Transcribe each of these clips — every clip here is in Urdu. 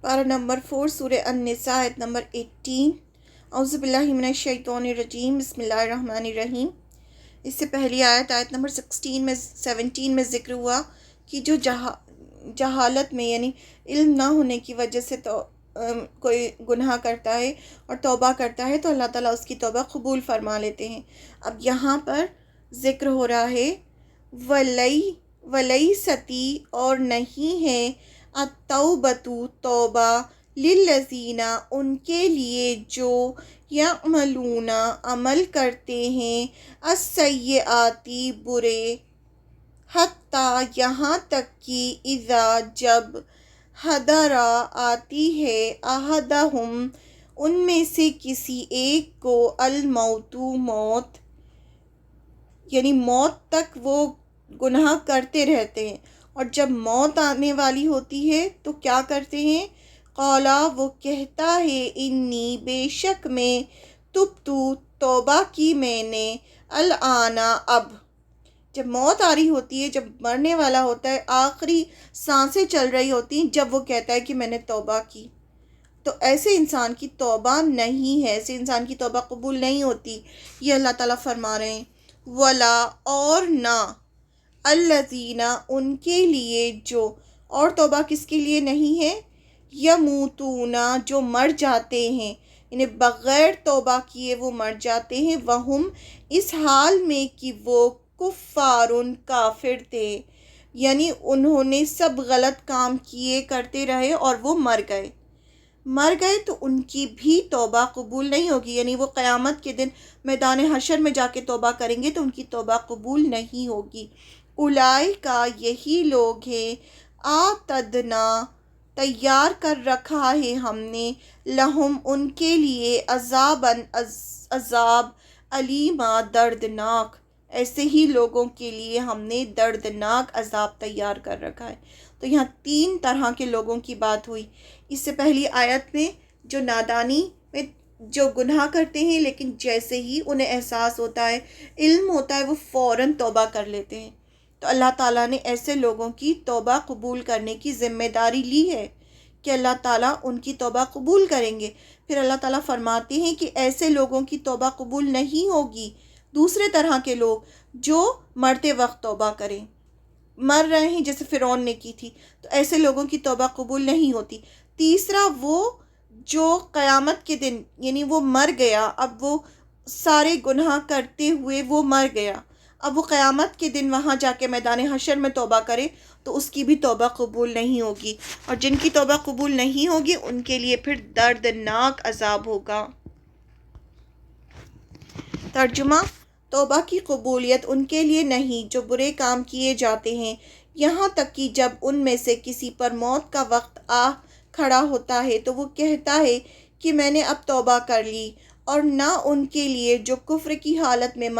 پارہ نمبر 4 سورہ النساء آیت نمبر 18۔ اعوذ باللہ من الشیطان الرجیم، بسم اللہ الرحمن الرحیم۔ اس سے پہلی آیت نمبر 17 میں ذکر ہوا کہ جو جہالت میں یعنی علم نہ ہونے کی وجہ سے تو کوئی گناہ کرتا ہے اور توبہ کرتا ہے تو اللہ تعالیٰ اس کی توبہ قبول فرما لیتے ہیں۔ اب یہاں پر ذکر ہو رہا ہے وَلَيْسَتِ اور نہیں ہے التوبۃ توبہ للذین ان کے لیے جو یعملون عمل کرتے ہیں السیئات برے، حتیٰ یہاں تک کہ اذا جب حضر آتی ہے احدہم ان میں سے کسی ایک کو الموت موت، یعنی موت تک وہ گناہ کرتے رہتے ہیں اور جب موت آنے والی ہوتی ہے تو کیا کرتے ہیں؟ قالا وہ کہتا ہے انی بے شک میں تبتو توبہ کی میں نے الآن اب، جب موت آ رہی ہوتی ہے، جب مرنے والا ہوتا ہے، آخری سانسیں چل رہی ہوتی ہیں، جب وہ کہتا ہے کہ میں نے توبہ کی، تو ایسے انسان کی توبہ نہیں ہے، ایسے انسان کی توبہ قبول نہیں ہوتی۔ یہ اللہ تعالیٰ فرما رہے ہیں ولا اور نہ الذین ان کے لیے جو، اور توبہ کس کے لیے نہیں ہے؟ یموتون جو مر جاتے ہیں، یعنی بغیر توبہ کیے وہ مر جاتے ہیں، وہم اس حال میں کہ وہ کفارن کافر تھے، یعنی انہوں نے سب غلط کام کیے کرتے رہے اور وہ مر گئے تو ان کی بھی توبہ قبول نہیں ہوگی، یعنی وہ قیامت کے دن میدان حشر میں جا کے توبہ کریں گے تو ان کی توبہ قبول نہیں ہوگی۔ اولئک یہی لوگ ہیں اعتدنا تیار کر رکھا ہے ہم نے لہم ان کے لیے عذاب علیما دردناک، ایسے ہی لوگوں کے لیے ہم نے دردناک عذاب تیار کر رکھا ہے۔ تو یہاں 3 طرح کے لوگوں کی بات ہوئی۔ اس سے پہلی آیت میں جو نادانی میں جو گناہ کرتے ہیں لیکن جیسے ہی انہیں احساس ہوتا ہے، علم ہوتا ہے، وہ فوراً توبہ کر لیتے ہیں، تو اللہ تعالیٰ نے ایسے لوگوں کی توبہ قبول کرنے کی ذمہ داری لی ہے کہ اللہ تعالیٰ ان کی توبہ قبول کریں گے۔ پھر اللہ تعالیٰ فرماتے ہیں کہ ایسے لوگوں کی توبہ قبول نہیں ہوگی، دوسرے طرح کے لوگ جو مرتے وقت توبہ کریں، مر رہے ہیں جیسے فرعون نے کی تھی، تو ایسے لوگوں کی توبہ قبول نہیں ہوتی۔ تیسرا وہ جو قیامت کے دن، یعنی وہ مر گیا، اب وہ سارے گناہ کرتے ہوئے وہ مر گیا، اب وہ قیامت کے دن وہاں جا کے میدان حشر میں توبہ کرے تو اس کی بھی توبہ قبول نہیں ہوگی، اور جن کی توبہ قبول نہیں ہوگی ان کے لیے پھر دردناک عذاب ہوگا۔ ترجمہ: توبہ کی قبولیت ان کے لیے نہیں جو برے کام کیے جاتے ہیں، یہاں تک کہ جب ان میں سے کسی پر موت کا وقت آ کھڑا ہوتا ہے تو وہ کہتا ہے کہ میں نے اب توبہ کر لی، اور نہ ان کے لیے جو کفر کی حالت میں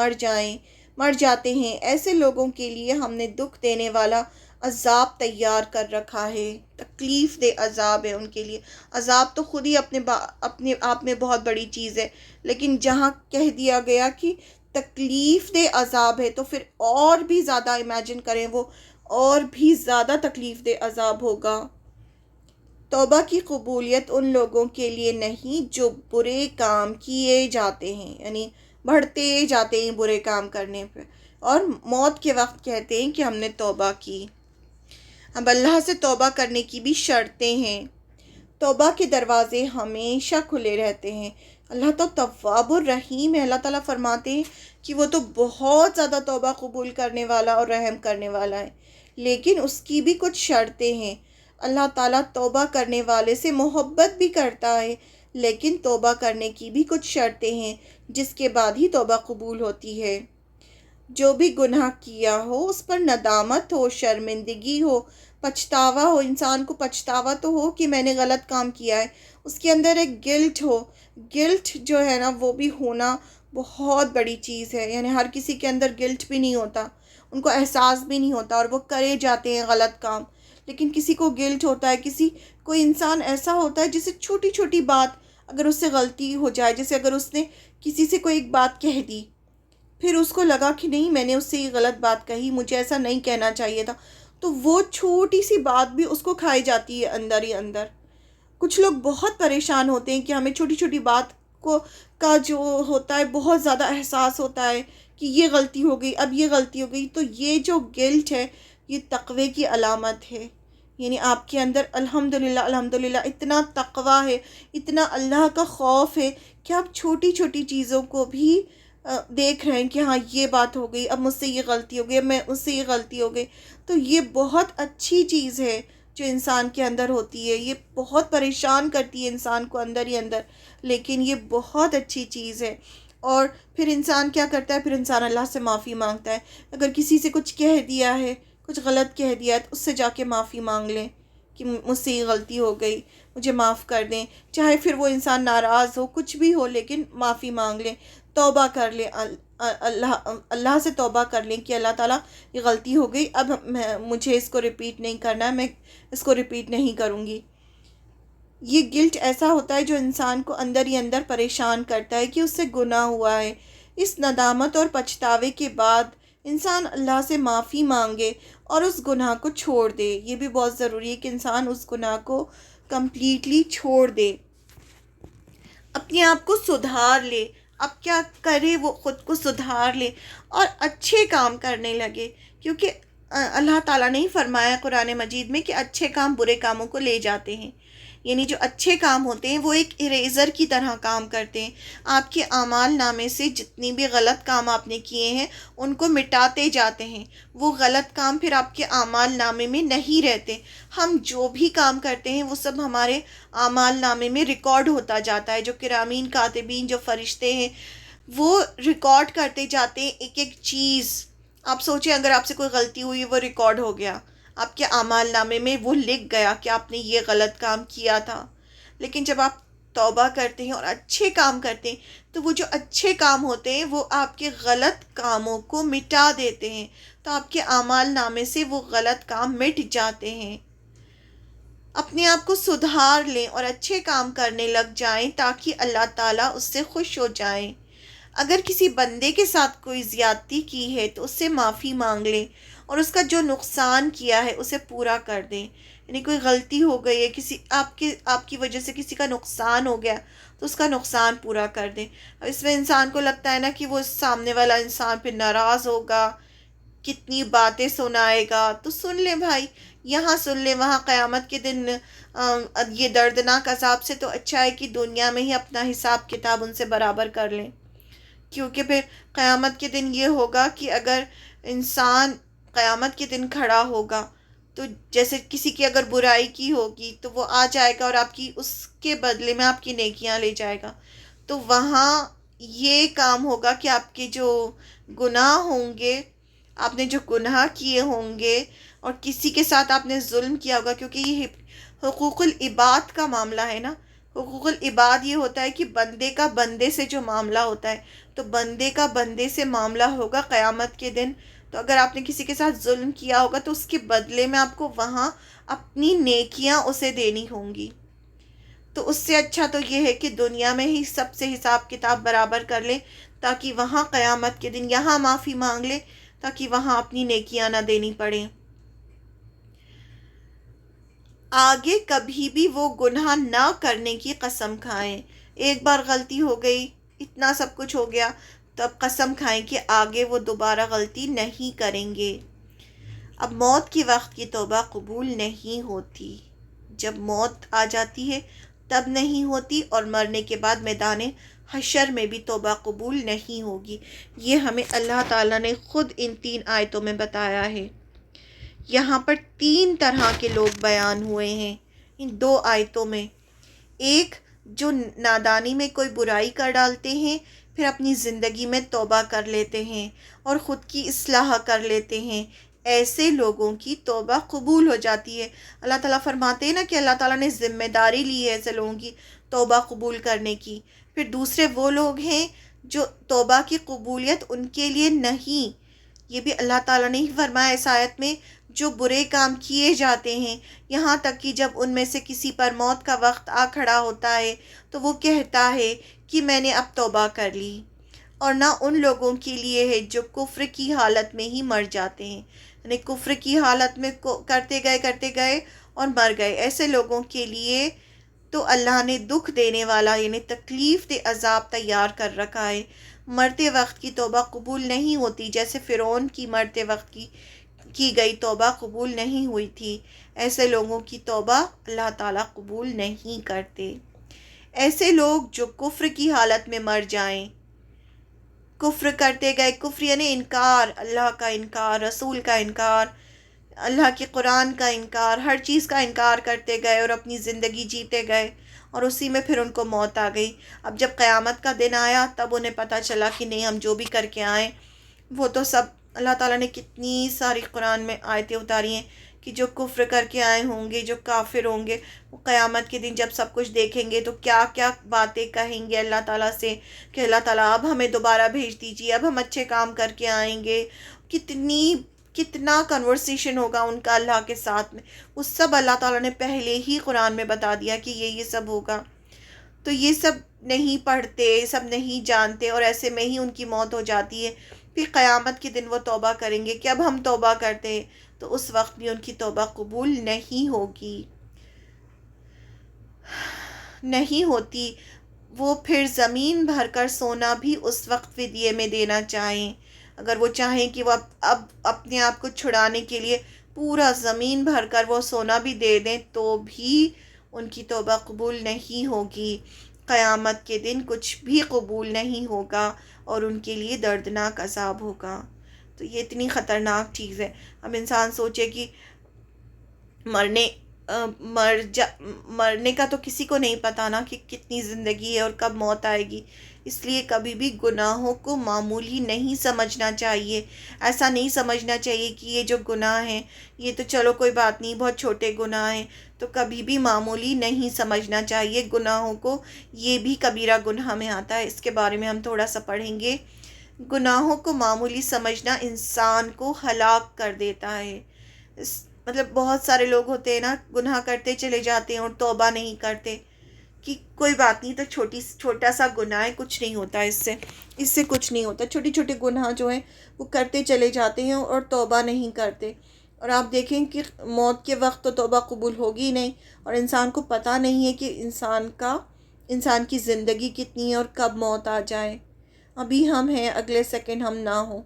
مر جاتے ہیں، ایسے لوگوں کے لیے ہم نے دکھ دینے والا عذاب تیار کر رکھا ہے، تکلیف دہ عذاب ہے ان کے لیے۔ عذاب تو خود ہی اپنے آپ میں بہت بڑی چیز ہے، لیکن جہاں کہہ دیا گیا کہ تکلیف دہ عذاب ہے تو پھر اور بھی زیادہ امیجن کریں، وہ اور بھی زیادہ تکلیف دہ عذاب ہوگا۔ توبہ کی قبولیت ان لوگوں کے لیے نہیں جو برے کام کیے جاتے ہیں، یعنی بڑھتے جاتے ہیں برے کام کرنے پہ، اور موت کے وقت کہتے ہیں کہ ہم نے توبہ کی۔ اب اللہ سے توبہ کرنے کی بھی شرطیں ہیں۔ توبہ کے دروازے ہمیشہ کھلے رہتے ہیں۔ اللہ تو تواب الرحیم ہے، اللہ تعالیٰ فرماتے ہیں کہ وہ تو بہت زیادہ توبہ قبول کرنے والا اور رحم کرنے والا ہے، لیکن اس کی بھی کچھ شرطیں ہیں۔ اللہ تعالیٰ توبہ کرنے والے سے محبت بھی کرتا ہے، لیکن توبہ کرنے کی بھی کچھ شرطیں ہیں جس کے بعد ہی توبہ قبول ہوتی ہے۔ جو بھی گناہ کیا ہو اس پر ندامت ہو، شرمندگی ہو، پچھتاوا ہو، انسان کو پچھتاوا تو ہو کہ میں نے غلط کام کیا ہے، اس کے اندر ایک گلٹ ہو، گلٹ جو ہے نا وہ بھی ہونا بہت بڑی چیز ہے، یعنی ہر کسی کے اندر گلٹ بھی نہیں ہوتا، ان کو احساس بھی نہیں ہوتا اور وہ کرے جاتے ہیں غلط کام، لیکن کسی کو گلٹ ہوتا ہے، کوئی انسان ایسا ہوتا ہے جسے چھوٹی چھوٹی بات اگر اس سے غلطی ہو جائے، جیسے اگر اس نے کسی سے کوئی ایک بات کہہ دی، پھر اس کو لگا کہ نہیں میں نے اس سے یہ غلط بات کہی، مجھے ایسا نہیں کہنا چاہیے تھا، تو وہ چھوٹی سی بات بھی اس کو کھائی جاتی ہے اندر ہی اندر، کچھ لوگ بہت پریشان ہوتے ہیں کہ ہمیں چھوٹی چھوٹی بات کو کا جو ہوتا ہے بہت زیادہ احساس ہوتا ہے کہ یہ غلطی ہو گئی، اب یہ غلطی ہو گئی، تو یہ جو گلٹ ہے یہ تقوی کی علامت ہے. یعنی آپ کے اندر الحمدللہ اتنا تقوی ہے، اتنا اللہ کا خوف ہے کہ آپ چھوٹی چھوٹی چیزوں کو بھی دیکھ رہے ہیں کہ ہاں یہ بات ہو گئی، اب مجھ سے یہ غلطی ہو گئی، اب میں مجھ سے یہ غلطی ہو گئی. تو یہ بہت اچھی چیز ہے جو انسان کے اندر ہوتی ہے. یہ بہت پریشان کرتی ہے انسان کو اندر ہی اندر، لیکن یہ بہت اچھی چیز ہے. اور پھر انسان کیا کرتا ہے؟ پھر انسان اللہ سے معافی مانگتا ہے. اگر کسی سے کچھ کہہ دیا ہے، کچھ غلط کہہ دیا ہے، تو اس سے جا کے معافی مانگ لیں کہ مجھ سے یہ غلطی ہو گئی، مجھے معاف کر دیں. چاہے پھر وہ انسان ناراض ہو، کچھ بھی ہو، لیکن معافی مانگ لیں، توبہ کر لیں. اللہ سے توبہ کر لیں کہ اللہ تعالیٰ یہ غلطی ہو گئی، اب مجھے اس کو ریپیٹ نہیں کرنا ہے، میں اس کو ریپیٹ نہیں کروں گی. یہ گلٹ ایسا ہوتا ہے جو انسان کو اندر ہی اندر پریشان کرتا ہے کہ اس سے گناہ ہوا ہے. اس ندامت اور پچھتاوے کے بعد انسان اللہ سے معافی مانگے اور اس گناہ کو چھوڑ دے. یہ بھی بہت ضروری ہے کہ انسان اس گناہ کو کمپلیٹلی چھوڑ دے، اپنے آپ کو سدھار لے. اب کیا کرے؟ وہ خود کو سدھار لے اور اچھے کام کرنے لگے، کیونکہ اللہ تعالیٰ نے ہی فرمایا قرآن مجید میں کہ اچھے کام برے کاموں کو لے جاتے ہیں. یعنی جو اچھے کام ہوتے ہیں وہ ایک اریزر کی طرح کام کرتے ہیں. آپ کے اعمال نامے سے جتنی بھی غلط کام آپ نے کیے ہیں ان کو مٹاتے جاتے ہیں. وہ غلط کام پھر آپ کے اعمال نامے میں نہیں رہتے. ہم جو بھی کام کرتے ہیں وہ سب ہمارے اعمال نامے میں ریکارڈ ہوتا جاتا ہے. جو کرامین کاتبین، جو فرشتے ہیں، وہ ریکارڈ کرتے جاتے ہیں ایک ایک چیز. آپ سوچیں اگر آپ سے کوئی غلطی ہوئی، وہ ریکارڈ ہو گیا آپ کے اعمال نامے میں، وہ لکھ گیا کہ آپ نے یہ غلط کام کیا تھا. لیکن جب آپ توبہ کرتے ہیں اور اچھے کام کرتے ہیں تو وہ جو اچھے کام ہوتے ہیں وہ آپ کے غلط کاموں کو مٹا دیتے ہیں. تو آپ کے اعمال نامے سے وہ غلط کام مٹ جاتے ہیں. اپنے آپ کو سدھار لیں اور اچھے کام کرنے لگ جائیں تاکہ اللہ تعالیٰ اس سے خوش ہو جائیں. اگر کسی بندے کے ساتھ کوئی زیادتی کی ہے تو اس سے معافی مانگ لیں اور اس کا جو نقصان کیا ہے اسے پورا کر دیں. یعنی کوئی غلطی ہو گئی ہے، کسی آپ کی وجہ سے کسی کا نقصان ہو گیا تو اس کا نقصان پورا کر دیں. اب اس میں انسان کو لگتا ہے نا کہ وہ سامنے والا انسان پھر ناراض ہوگا، کتنی باتیں سنائے گا. تو سن لیں بھائی، یہاں سن لیں، وہاں قیامت کے دن یہ دردناک عذاب سے تو اچھا ہے کہ دنیا میں ہی اپنا حساب کتاب ان سے برابر کر لیں. کیونکہ پھر قیامت کے دن یہ ہوگا کہ اگر انسان قیامت کے دن کھڑا ہوگا تو جیسے کسی کی اگر برائی کی ہوگی تو وہ آ جائے گا اور آپ کی اس کے بدلے میں آپ کی نیکیاں لے جائے گا. تو وہاں یہ کام ہوگا کہ آپ کے جو گناہ ہوں گے، آپ نے جو گناہ کیے ہوں گے اور کسی کے ساتھ آپ نے ظلم کیا ہوگا، کیونکہ یہ حقوق العباد کا معاملہ ہے نا. حقوق العباد یہ ہوتا ہے کہ بندے کا بندے سے جو معاملہ ہوتا ہے، تو بندے کا بندے سے معاملہ ہوگا قیامت کے دن. تو اگر آپ نے کسی کے ساتھ ظلم کیا ہوگا تو اس کے بدلے میں آپ کو وہاں اپنی نیکیاں اسے دینی ہوں گی. تو اس سے اچھا تو یہ ہے کہ دنیا میں ہی سب سے حساب کتاب برابر کر لے تاکہ وہاں قیامت کے دن یہاں معافی مانگ لے تاکہ وہاں اپنی نیکیاں نہ دینی پڑیں. آگے کبھی بھی وہ گناہ نہ کرنے کی قسم کھائیں. ایک بار غلطی ہو گئی، اتنا سب کچھ ہو گیا، تو اب قسم کھائیں کہ آگے وہ دوبارہ غلطی نہیں کریں گے. اب موت کے وقت کی توبہ قبول نہیں ہوتی. جب موت آ جاتی ہے تب نہیں ہوتی، اور مرنے کے بعد میدان حشر میں بھی توبہ قبول نہیں ہوگی. یہ ہمیں اللہ تعالیٰ نے خود ان 3 آیتوں میں بتایا ہے. یہاں پر 3 طرح کے لوگ بیان ہوئے ہیں ان 2 آیتوں میں. ایک جو نادانی میں کوئی برائی کر ڈالتے ہیں، پھر اپنی زندگی میں توبہ کر لیتے ہیں اور خود کی اصلاح کر لیتے ہیں. ایسے لوگوں کی توبہ قبول ہو جاتی ہے. اللہ تعالیٰ فرماتے ہیں نا کہ اللہ تعالیٰ نے ذمہ داری لی ہے ایسے لوگوں کی توبہ قبول کرنے کی. پھر دوسرے وہ لوگ ہیں جو توبہ کی قبولیت ان کے لیے نہیں. یہ بھی اللہ تعالیٰ نے ہی فرمایا اس آیت میں، جو برے کام کیے جاتے ہیں، یہاں تک کہ جب ان میں سے کسی پر موت کا وقت آ کھڑا ہوتا ہے تو وہ کہتا ہے کہ میں نے اب توبہ کر لی. اور نہ ان لوگوں کے لیے ہے جو کفر کی حالت میں ہی مر جاتے ہیں. یعنی کفر کی حالت میں کرتے گئے اور مر گئے. ایسے لوگوں کے لیے تو اللہ نے دکھ دینے والا یعنی تکلیف دہ عذاب تیار کر رکھا ہے۔ مرتے وقت کی توبہ قبول نہیں ہوتی، جیسے فرعون کی مرتے وقت کی گئی توبہ قبول نہیں ہوئی تھی، ایسے لوگوں کی توبہ اللہ تعالیٰ قبول نہیں کرتے۔ ایسے لوگ جو کفر کی حالت میں مر جائیں، کفر کرتے گئے، کفر یعنی انکار، اللہ کا انکار، رسول کا انکار، اللہ کے قرآن کا انکار، ہر چیز کا انکار کرتے گئے اور اپنی زندگی جیتے گئے، اور اسی میں پھر ان کو موت آ گئی۔ اب جب قیامت کا دن آیا تب انہیں پتہ چلا کہ نہیں، ہم جو بھی کر کے آئیں وہ تو سب، اللہ تعالیٰ نے کتنی ساری قرآن میں آیتیں اتاری ہیں کہ جو کفر کر کے آئے ہوں گے، جو کافر ہوں گے، وہ قیامت کے دن جب سب کچھ دیکھیں گے تو کیا کیا باتیں کہیں گے اللہ تعالیٰ سے کہ اللہ تعالیٰ اب ہمیں دوبارہ بھیج دیجیے، اب ہم اچھے کام کر کے آئیں گے۔ کتنا کنورسیشن ہوگا ان کا اللہ کے ساتھ میں، وہ سب اللہ تعالیٰ نے پہلے ہی قرآن میں بتا دیا کہ یہ سب ہوگا۔ تو یہ سب نہیں پڑھتے، سب نہیں جانتے، اور ایسے میں ہی ان کی موت ہو جاتی ہے۔ پھر قیامت کے دن وہ توبہ کریں گے کہ اب ہم توبہ کرتے ہیں، تو اس وقت بھی ان کی توبہ قبول نہیں ہوگی، نہیں ہوتی۔ وہ پھر زمین بھر کر سونا بھی اس وقت فدیے میں دینا چاہیں، اگر وہ چاہیں کہ وہ اب اپنے آپ کو چھڑانے کے لیے پورا زمین بھر کر وہ سونا بھی دے دیں تو بھی ان کی توبہ قبول نہیں ہوگی۔ قیامت کے دن کچھ بھی قبول نہیں ہوگا اور ان کے لیے دردناک عذاب ہوگا۔ تو یہ اتنی خطرناک چیز ہے۔ اب انسان سوچے کہ مرنے کا تو کسی کو نہیں پتہ نا کہ کتنی زندگی ہے اور کب موت آئے گی، اس لیے کبھی بھی گناہوں کو معمولی نہیں سمجھنا چاہیے۔ ایسا نہیں سمجھنا چاہیے کہ یہ جو گناہ ہیں یہ تو چلو کوئی بات نہیں، بہت چھوٹے گناہ ہیں، تو کبھی بھی معمولی نہیں سمجھنا چاہیے گناہوں کو۔ یہ بھی کبیرہ گناہ میں آتا ہے، اس کے بارے میں ہم تھوڑا سا پڑھیں گے۔ گناہوں کو معمولی سمجھنا انسان کو ہلاک کر دیتا ہے۔ مطلب بہت سارے لوگ ہوتے ہیں نا، گناہ کرتے چلے جاتے ہیں اور توبہ نہیں کرتے کہ کوئی بات نہیں، تو چھوٹا سا گناہ ہے، کچھ نہیں ہوتا اس سے کچھ نہیں ہوتا۔ چھوٹے چھوٹے گناہ جو ہیں وہ کرتے چلے جاتے ہیں اور توبہ نہیں کرتے، اور آپ دیکھیں کہ موت کے وقت تو توبہ قبول ہوگی ہی نہیں، اور انسان کو پتہ نہیں ہے کہ انسان کی زندگی کتنی ہے اور کب موت آ جائے۔ ابھی ہم ہیں، اگلے سیکنڈ ہم نہ ہوں۔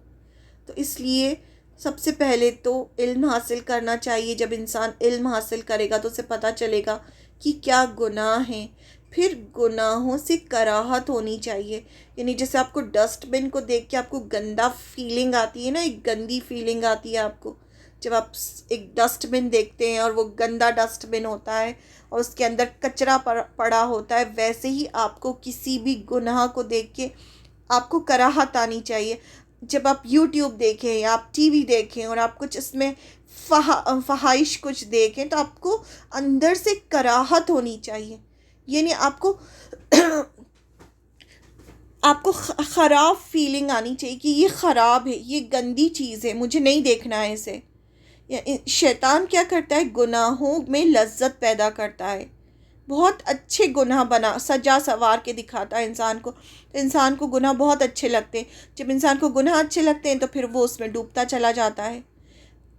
تو اس لیے سب سے پہلے تو علم حاصل کرنا چاہیے۔ جب انسان علم حاصل کرے گا تو اسے پتہ چلے گا کہ کیا گناہ ہیں۔ پھر گناہوں سے کراہت ہونی چاہیے، یعنی جیسے آپ کو ڈسٹ بن کو دیکھ کے آپ کو گندا فیلنگ آتی ہے نا، ایک گندی فیلنگ آتی ہے آپ کو جب آپ ایک ڈسٹ بن دیکھتے ہیں اور وہ گندا ڈسٹ بن ہوتا ہے اور اس کے اندر کچرا پڑا ہوتا ہے، ویسے ہی آپ کو کسی بھی گناہ کو دیکھ کے آپ کو کراہت آنی چاہیے۔ جب آپ یوٹیوب دیکھیں یا آپ ٹی وی دیکھیں اور آپ کچھ اس میں فحائش کچھ دیکھیں تو آپ کو اندر سے کراہت ہونی چاہیے، یعنی آپ کو خراب فیلنگ آنی چاہیے کہ یہ خراب ہے، یہ گندی چیز ہے، مجھے نہیں دیکھنا ہے اسے۔ شیطان کیا کرتا ہے؟ گناہوں میں لذت پیدا کرتا ہے، بہت اچھے گناہ سجا سوار کے دکھاتا ہے انسان کو، تو انسان کو گناہ بہت اچھے لگتے ہیں۔ جب انسان کو گناہ اچھے لگتے ہیں تو پھر وہ اس میں ڈوبتا چلا جاتا ہے۔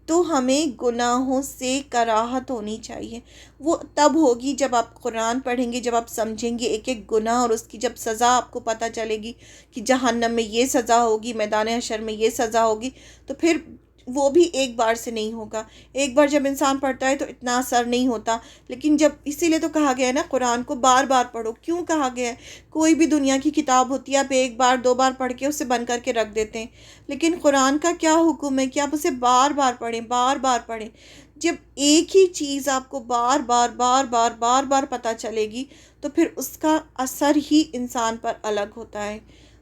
تو ہمیں گناہوں سے کراہت ہونی چاہیے۔ وہ تب ہوگی جب آپ قرآن پڑھیں گے، جب آپ سمجھیں گے ایک ایک گناہ اور اس کی جب سزا آپ کو پتہ چلے گی کہ جہنم میں یہ سزا ہوگی، میدان حشر میں یہ سزا ہوگی، تو پھر وہ بھی ایک بار سے نہیں ہوگا۔ ایک بار جب انسان پڑھتا ہے تو اتنا اثر نہیں ہوتا، لیکن جب اسی لیے تو کہا گیا ہے نا قرآن کو بار بار پڑھو۔ کیوں کہا گیا ہے؟ کوئی بھی دنیا کی کتاب ہوتی ہے، آپ ایک بار دو بار پڑھ کے اسے بند کر کے رکھ دیتے ہیں، لیکن قرآن کا کیا حکم ہے کہ آپ اسے بار بار پڑھیں، بار بار پڑھیں۔ جب ایک ہی چیز آپ کو بار بار بار بار بار بار پتہ چلے گی تو پھر اس کا اثر ہی انسان پر الگ ہوتا ہے۔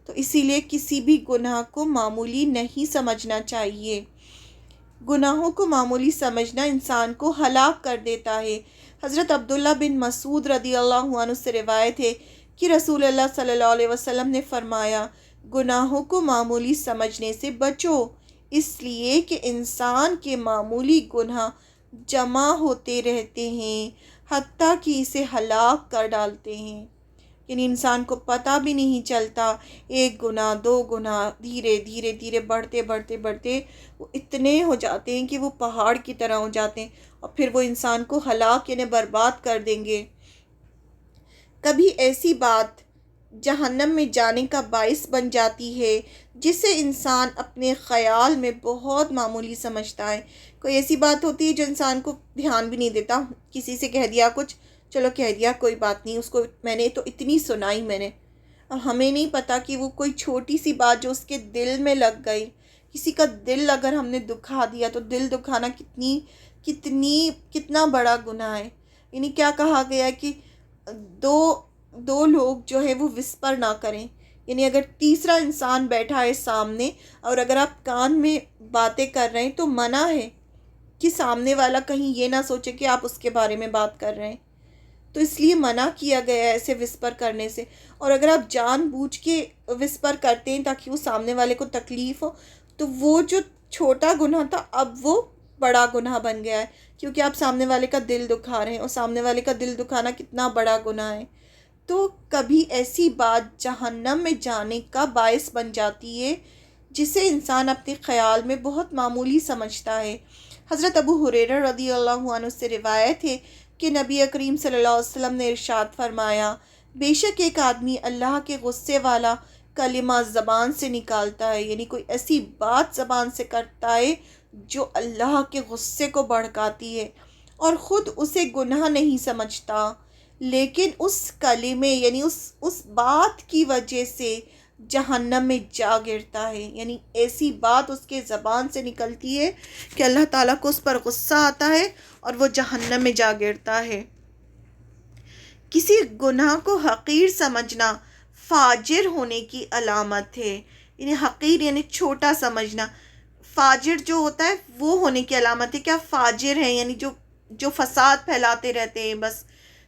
تو اسی لیے کسی بھی گناہ کو معمولی نہیں سمجھنا چاہیے۔ گناہوں کو معمولی سمجھنا انسان کو ہلاک کر دیتا ہے۔ حضرت عبداللہ بن مسعود رضی اللہ عنہ سے روایت ہے کہ رسول اللہ صلی اللہ علیہ وسلم نے فرمایا، گناہوں کو معمولی سمجھنے سے بچو، اس لیے کہ انسان کے معمولی گناہ جمع ہوتے رہتے ہیں حتیٰ کہ اسے ہلاک کر ڈالتے ہیں۔ یعنی انسان کو پتہ بھی نہیں چلتا، ایک گناہ، دو گناہ دھیرے دھیرے دھیرے بڑھتے بڑھتے بڑھتے وہ اتنے ہو جاتے ہیں کہ وہ پہاڑ کی طرح ہو جاتے ہیں، اور پھر وہ انسان کو ہلاک یعنی برباد کر دیں گے۔ کبھی ایسی بات جہنم میں جانے کا باعث بن جاتی ہے جسے انسان اپنے خیال میں بہت معمولی سمجھتا ہے۔ کوئی ایسی بات ہوتی ہے جو انسان کو دھیان بھی نہیں دیتا، کسی سے کہہ دیا کچھ، چلو کہہ دیا کوئی بات نہیں، اس کو میں نے تو اتنی سنائی میں نے، اور ہمیں نہیں پتہ کہ وہ کوئی چھوٹی سی بات جو اس کے دل میں لگ گئی، کسی کا دل اگر ہم نے دکھا دیا تو دل دکھانا کتنا بڑا گناہ ہے۔ یعنی کیا کہا گیا ہے کہ دو دو لوگ جو ہے وہ وسپر نہ کریں، یعنی اگر تیسرا انسان بیٹھا ہے سامنے اور اگر آپ کان میں باتیں کر رہے ہیں تو منع ہے کہ سامنے والا کہیں یہ نہ سوچے کہ آپ اس کے بارے میں بات کر رہے ہیں، تو اس لیے منع کیا گیا ہے ایسے وسپر کرنے سے۔ اور اگر آپ جان بوجھ کے وسپر کرتے ہیں تاکہ وہ سامنے والے کو تکلیف ہو، تو وہ جو چھوٹا گناہ تھا اب وہ بڑا گناہ بن گیا ہے، کیونکہ آپ سامنے والے کا دل دکھا رہے ہیں، اور سامنے والے کا دل دکھانا کتنا بڑا گناہ ہے۔ تو کبھی ایسی بات جہنم میں جانے کا باعث بن جاتی ہے جسے انسان اپنے خیال میں بہت معمولی سمجھتا ہے۔ حضرت ابو ہریرہ رضی اللہ عنہ سے روایت ہے کہ نبی کریم صلی اللہ علیہ وسلم نے ارشاد فرمایا، بے شک ایک آدمی اللہ کے غصے والا کلمہ زبان سے نکالتا ہے، یعنی کوئی ایسی بات زبان سے کرتا ہے جو اللہ کے غصے کو بھڑکاتی ہے، اور خود اسے گناہ نہیں سمجھتا، لیکن اس کلمے یعنی اس بات کی وجہ سے جہنم میں جا گرتا ہے۔ یعنی ایسی بات اس کے زبان سے نکلتی ہے کہ اللہ تعالیٰ کو اس پر غصہ آتا ہے اور وہ جہنم میں جا گرتا ہے۔ کسی گناہ کو حقیر سمجھنا فاجر ہونے کی علامت ہے، یعنی حقیر یعنی چھوٹا سمجھنا، فاجر جو ہوتا ہے وہ ہونے کی علامت ہے کہ آپ فاجر ہیں، یعنی جو فساد پھیلاتے رہتے ہیں بس۔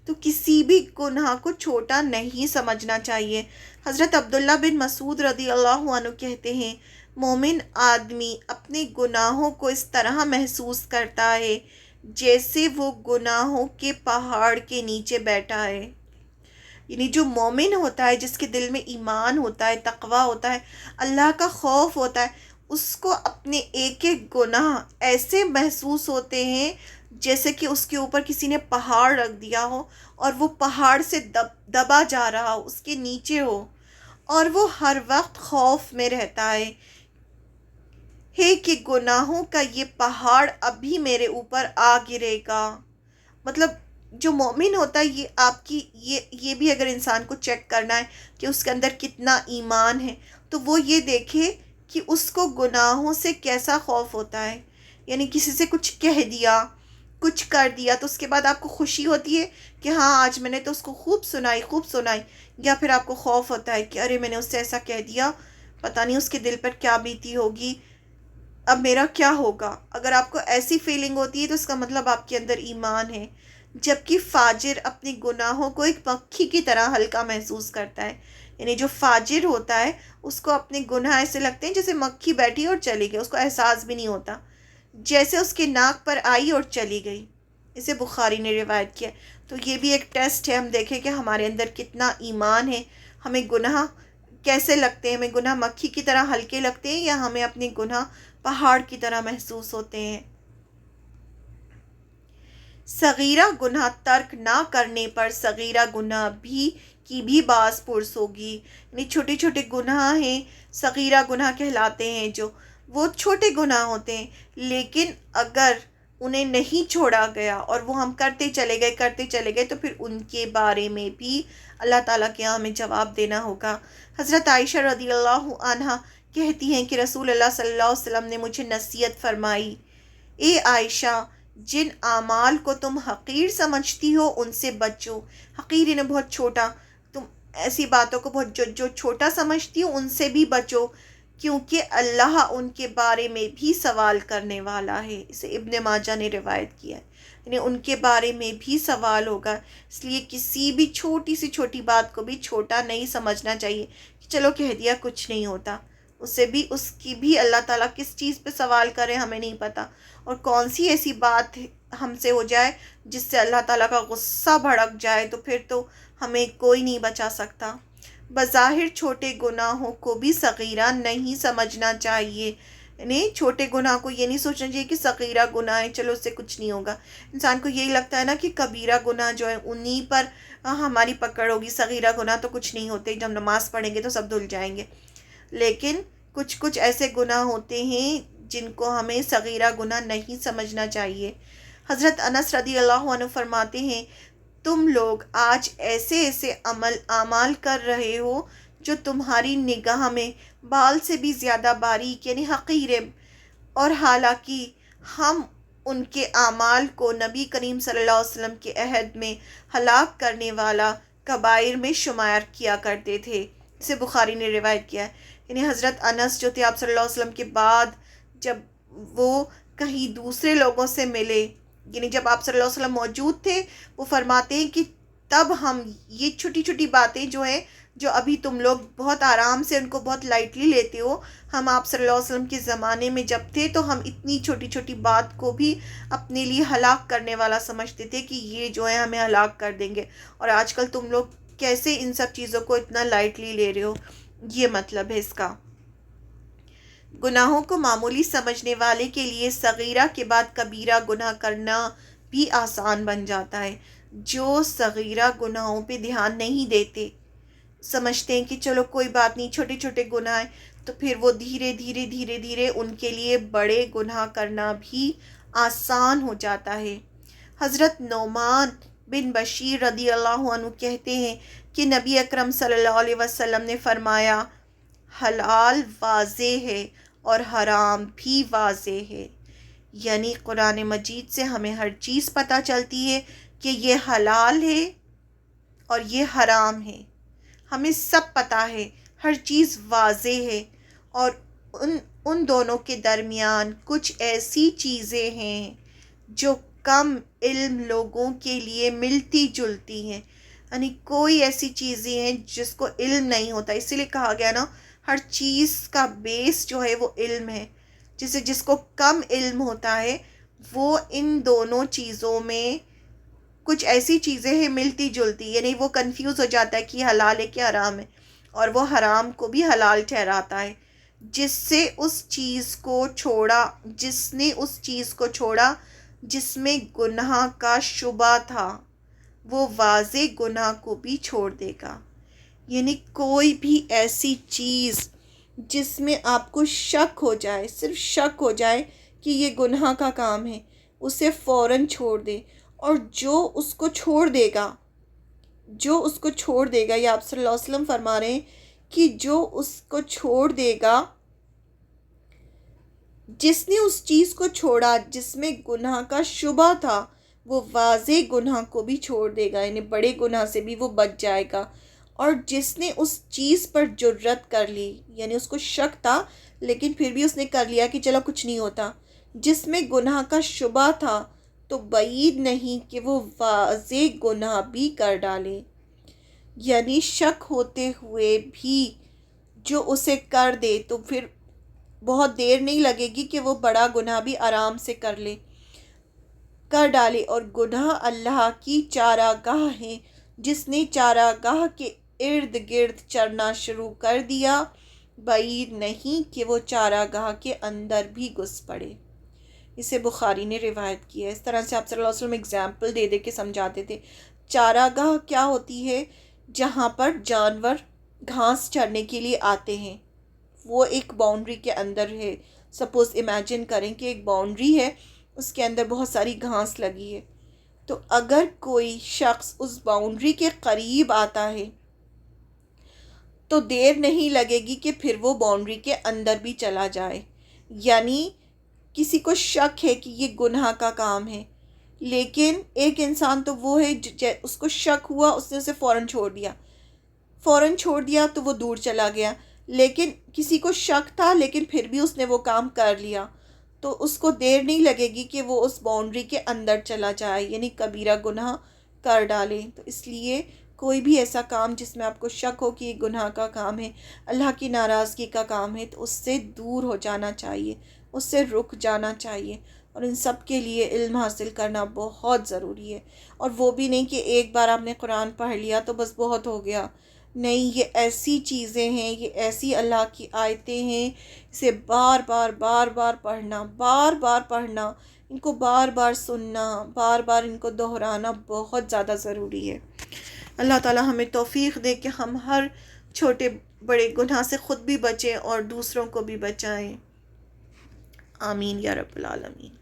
تو کسی بھی گناہ کو چھوٹا نہیں سمجھنا چاہیے۔ حضرت عبداللہ بن مسعود رضی اللہ عنہ کہتے ہیں، مومن آدمی اپنے گناہوں کو اس طرح محسوس کرتا ہے جیسے وہ گناہوں کے پہاڑ کے نیچے بیٹھا ہے۔ یعنی جو مومن ہوتا ہے، جس کے دل میں ایمان ہوتا ہے، تقوی ہوتا ہے، اللہ کا خوف ہوتا ہے، اس کو اپنے ایک ایک گناہ ایسے محسوس ہوتے ہیں جیسے کہ اس کے اوپر کسی نے پہاڑ رکھ دیا ہو اور وہ پہاڑ سے دبا جا رہا ہو، اس کے نیچے ہو، اور وہ ہر وقت خوف میں رہتا ہے کہ گناہوں کا یہ پہاڑ ابھی میرے اوپر آ گرے گا۔ مطلب جو مومن ہوتا ہے، یہ آپ کی یہ بھی اگر انسان کو چیک کرنا ہے کہ اس کے اندر کتنا ایمان ہے، تو وہ یہ دیکھے کہ اس کو گناہوں سے کیسا خوف ہوتا ہے۔ یعنی کسی سے کچھ کہہ دیا، کچھ کر دیا، تو اس کے بعد آپ کو خوشی ہوتی ہے کہ ہاں آج میں نے تو اس کو خوب سنائی، یا پھر آپ کو خوف ہوتا ہے کہ ارے میں نے اس سے ایسا کہہ دیا، پتہ نہیں اس کے دل پر کیا بیتی ہوگی، اب میرا کیا ہوگا۔ اگر آپ کو ایسی فیلنگ ہوتی ہے تو اس کا مطلب آپ کے اندر ایمان ہے۔ جبکہ فاجر اپنے گناہوں کو ایک مکھی کی طرح ہلکا محسوس کرتا ہے، یعنی جو فاجر ہوتا ہے اس کو اپنے گناہ ایسے لگتے ہیں جیسے مکھی بیٹھی اور چلی گئی، اس کو احساس بھی نہیں ہوتا، جیسے اس کے ناک پر آئی اور چلی گئی۔ اسے بخاری نے روایت کیا۔ تو یہ بھی ایک ٹیسٹ ہے، ہم دیکھیں کہ ہمارے اندر کتنا ایمان ہے، ہمیں گناہ کیسے لگتے ہیں، ہمیں گناہ مکھی کی طرح ہلکے لگتے ہیں یا ہمیں اپنے گناہ پہاڑ کی طرح محسوس ہوتے ہیں۔ صغیرہ گناہ ترک نہ کرنے پر صغیرہ گناہ کی بھی باز پرس ہوگی، یعنی چھوٹے چھوٹے گناہ ہیں، صغیرہ گناہ کہلاتے ہیں، جو وہ چھوٹے گناہ ہوتے ہیں، لیکن اگر انہیں نہیں چھوڑا گیا اور وہ ہم کرتے چلے گئے تو پھر ان کے بارے میں بھی اللہ تعالیٰ کے یہاں ہمیں جواب دینا ہوگا۔ حضرت عائشہ رضی اللہ عنہا کہتی ہیں کہ رسول اللہ صلی اللہ علیہ وسلم نے مجھے نصیحت فرمائی، اے عائشہ، جن اعمال کو تم حقیر سمجھتی ہو ان سے بچو۔ حقیر انہیں بہت چھوٹا، تم ایسی باتوں کو بہت جو چھوٹا سمجھتی ہو ان سے بھی بچو، کیونکہ اللہ ان کے بارے میں بھی سوال کرنے والا ہے۔ اسے ابن ماجہ نے روایت کیا ہے، یعنی ان کے بارے میں بھی سوال ہوگا، اس لیے کسی بھی چھوٹی سی چھوٹی بات کو بھی چھوٹا نہیں سمجھنا چاہیے کہ چلو کہہ دیا کچھ نہیں ہوتا، اس کی بھی اللہ تعالیٰ کس چیز پہ سوال کرے ہمیں نہیں پتہ، اور کون سی ایسی بات ہم سے ہو جائے جس سے اللہ تعالیٰ کا غصہ بھڑک جائے، تو پھر تو ہمیں کوئی نہیں بچا سکتا۔ بظاہر چھوٹے گناہوں کو بھی صغیرہ نہیں سمجھنا چاہیے، یعنی چھوٹے گناہ کو یہ نہیں سوچنا چاہیے کہ صغیرہ گناہ ہے چلو اس سے کچھ نہیں ہوگا. انسان کو یہی لگتا ہے نا کہ کبیرہ گناہ جو ہے انہی پر ہماری پکڑ ہوگی، صغیرہ گناہ تو کچھ نہیں ہوتے، جب نماز پڑھیں گے تو سب دھل جائیں گے. لیکن کچھ ایسے گناہ ہوتے ہیں جن کو ہمیں صغیرہ گناہ نہیں سمجھنا چاہیے. حضرت انس رضی اللہ عنہ فرماتے ہیں تم لوگ آج ایسے ایسے اعمال کر رہے ہو جو تمہاری نگاہ میں بال سے بھی زیادہ باریک یعنی حقیر ہے، اور حالانکہ ہم ان کے اعمال کو نبی کریم صلی اللہ علیہ وسلم کے عہد میں ہلاک کرنے والا کبائر میں شمار کیا کرتے تھے. اسے بخاری نے روایت کیا ہے. یعنی حضرت انس جو تھے آپ صلی اللہ علیہ وسلم کے بعد جب وہ کہیں دوسرے لوگوں سے ملے، یعنی جب آپ صلی اللہ علیہ وسلم موجود تھے، وہ فرماتے ہیں کہ تب ہم یہ چھوٹی چھوٹی باتیں جو ہیں جو ابھی تم لوگ بہت آرام سے ان کو بہت لائٹلی لیتے ہو، ہم آپ صلی اللہ علیہ وسلم کے زمانے میں جب تھے تو ہم اتنی چھوٹی چھوٹی بات کو بھی اپنے لیے ہلاک کرنے والا سمجھتے تھے کہ یہ جو ہے ہمیں ہلاک کر دیں گے. اور آج کل تم لوگ کیسے ان سب چیزوں کو اتنا لائٹلی لے رہے ہو. یہ مطلب ہے اس کا. گناہوں کو معمولی سمجھنے والے کے لیے صغیرہ کے بعد کبیرہ گناہ کرنا بھی آسان بن جاتا ہے. جو صغیرہ گناہوں پہ دھیان نہیں دیتے، سمجھتے ہیں کہ چلو کوئی بات نہیں، چھوٹے چھوٹے گناہ ہیں، تو پھر وہ دھیرے دھیرے دھیرے دھیرے ان کے لیے بڑے گناہ کرنا بھی آسان ہو جاتا ہے. حضرت نعمان بن بشیر رضی اللہ عنہ کہتے ہیں کہ نبی اکرم صلی اللہ علیہ وسلم نے فرمایا حلال واضح ہے اور حرام بھی واضح ہے. یعنی قرآن مجید سے ہمیں ہر چیز پتہ چلتی ہے کہ یہ حلال ہے اور یہ حرام ہے. ہمیں سب پتہ ہے، ہر چیز واضح ہے. اور ان دونوں کے درمیان کچھ ایسی چیزیں ہیں جو کم علم لوگوں کے لیے ملتی جلتی ہیں. یعنی کوئی ایسی چیزیں ہیں جس کو علم نہیں ہوتا. اسی لیے کہا گیا نا ہر چیز کا بیس جو ہے وہ علم ہے. جس کو کم علم ہوتا ہے وہ ان دونوں چیزوں میں کچھ ایسی چیزیں ہیں ملتی جلتی، یعنی وہ کنفیوز ہو جاتا ہے کہ حلال ہے کہ حرام ہے، اور وہ حرام کو بھی حلال ٹھہراتا ہے. جس نے اس چیز کو چھوڑا جس میں گناہ کا شبہ تھا، وہ واضح گناہ کو بھی چھوڑ دے گا. یعنی کوئی بھی ایسی چیز جس میں آپ کو شک ہو جائے، صرف شک ہو جائے کہ یہ گناہ کا کام ہے، اسے فوراً چھوڑ دے. اور جو اس کو چھوڑ دے گا یا آپ صلی اللہ علیہ وسلم فرما رہے ہیں کہ جو اس کو چھوڑ دے گا، جس نے اس چیز کو چھوڑا جس میں گناہ کا شبہ تھا، وہ واضح گناہ کو بھی چھوڑ دے گا، یعنی بڑے گناہ سے بھی وہ بچ جائے گا. اور جس نے اس چیز پر جرات کر لی، یعنی اس کو شک تھا لیکن پھر بھی اس نے کر لیا کہ چلو کچھ نہیں ہوتا، جس میں گناہ کا شبہ تھا، تو بعید نہیں کہ وہ واضح گناہ بھی کر ڈالے. یعنی شک ہوتے ہوئے بھی جو اسے کر دے تو پھر بہت دیر نہیں لگے گی کہ وہ بڑا گناہ بھی آرام سے کر ڈالے. اور گناہ اللہ کی چارہ گاہ ہے. جس نے چارہ گاہ کے ارد گرد چرنا شروع کر دیا، بعید نہیں کہ وہ چارہ گاہ کے اندر بھی گھس پڑے. اسے بخاری نے روایت کیا ہے. اس طرح سے آپ صلی اللہ علیہ وسلم اگزامپل دے کے سمجھاتے تھے. چارہ گاہ کیا ہوتی ہے؟ جہاں پر جانور گھاس چرنے کے لیے آتے ہیں. وہ ایک باؤنڈری کے اندر ہے. سپوز امیجن کریں کہ ایک باؤنڈری ہے، اس کے اندر بہت ساری گھاس لگی ہے. تو اگر کوئی شخص اس باؤنڈری کے قریب آتا ہے تو دیر نہیں لگے گی کہ پھر وہ باؤنڈری کے اندر بھی چلا جائے. یعنی کسی کو شک ہے کہ یہ گناہ کا کام ہے، لیکن ایک انسان تو وہ ہے اس کو شک ہوا، اس نے اسے فوراً چھوڑ دیا تو وہ دور چلا گیا. لیکن کسی کو شک تھا لیکن پھر بھی اس نے وہ کام کر لیا، تو اس کو دیر نہیں لگے گی کہ وہ اس باؤنڈری کے اندر چلا جائے، یعنی کبیرہ گناہ کر ڈالے. تو اس لیے کوئی بھی ایسا کام جس میں آپ کو شک ہو کہ یہ گناہ کا کام ہے، اللہ کی ناراضگی کا کام ہے، تو اس سے دور ہو جانا چاہیے، اس سے رک جانا چاہیے. اور ان سب کے لیے علم حاصل کرنا بہت ضروری ہے. اور وہ بھی نہیں کہ ایک بار آپ نے قرآن پڑھ لیا تو بس بہت ہو گیا. نہیں، یہ ایسی چیزیں ہیں، یہ ایسی اللہ کی آیتیں ہیں، اسے بار بار بار بار پڑھنا، بار بار پڑھنا، ان کو بار بار سننا، بار بار ان کو دہرانا بہت زیادہ ضروری ہے۔ اللہ تعالی ہمیں توفیق دے کہ ہم ہر چھوٹے بڑے گناہ سے خود بھی بچیں اور دوسروں کو بھی بچائیں۔ آمین یا رب العالمین۔